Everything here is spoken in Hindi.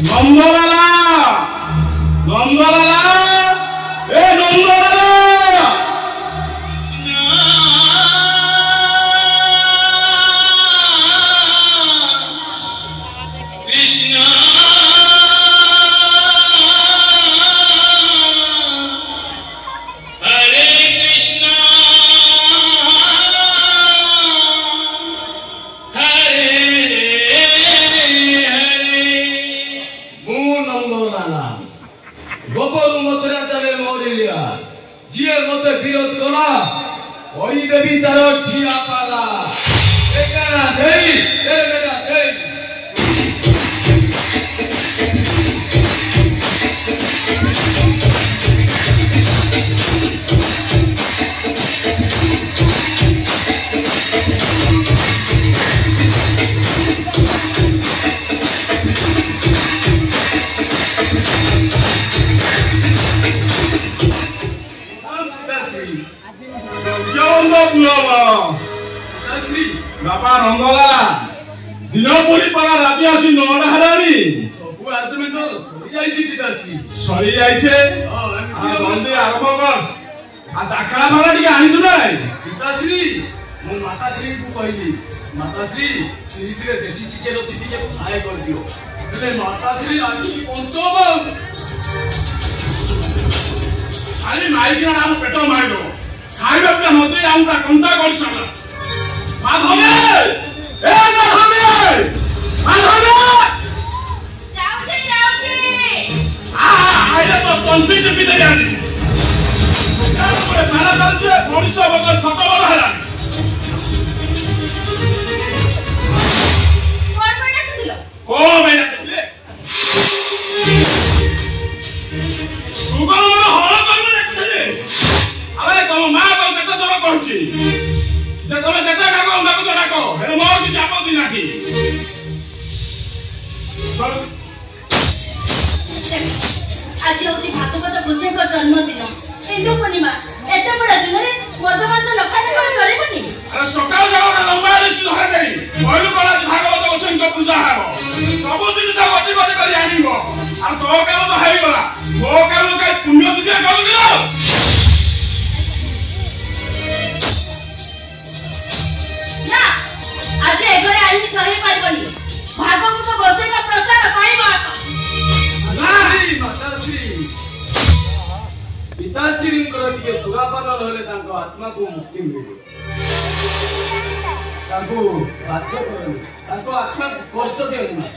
নন্দলালা নন্দলালা এ নন্দলালা विरोध कला वही देवी तारो ठिया पाला एकरा देई ए बेटा देई बापा रंगला दिन पड़ी पड़ा राति आसी नौटा हरानी सब आर्जुमेंट सरी जाइछे जल्दी आरंभ कर आ चाखड़ा भाड़ा टिके आनिछु नै पिताश्री मो माताश्री को कहली माताश्री धीरे देसी चिकेन अछि टिके फ्राई कर दियो हेले माताश्री राति पंचम खाली माइक ना हम पेटो मारदो खाइबा पे मते आउटा कंता कर सला माधवे ए माधवे माधवे जाउछे आइले तो पंपी से पीते जानी सारा चलছে পরিষা বগল ছোট বড় হলা কোন বেটা দিল কো বেটা দিলে সুগম হল করবে দেখলে আরে তোম মা তো কত তোর কইছি যে তোমরা যেটা ডাকো আমাকে তো ডাকো হেলে মোর কিছু আপত্তি নাকি आज होती भागवत गोसाई का जन्मदिन हिंदू पूर्णिमा एते बड़ा दिन रे मधुमास न खाने को चलेबनी अरे सकाल जाओ ना लंबा लिस्ट धरा जाई पहिलो कला भागवत गोसाई का पूजा हबो सब दिन से गति गति करी आनिबो आ तो काम तो हेई गला मो काम का पुण्य दिया करू दिलो ना आज एगरे आनी सही पाइबनी भागवत गोसाई का प्रसाद पाइबो नाही माताश्री पिताश्री टिके सुरापान रहले तांको आत्मा को मुक्ति मिले तांको बाध्य करनी तांको आत्मा को कष्ट देनी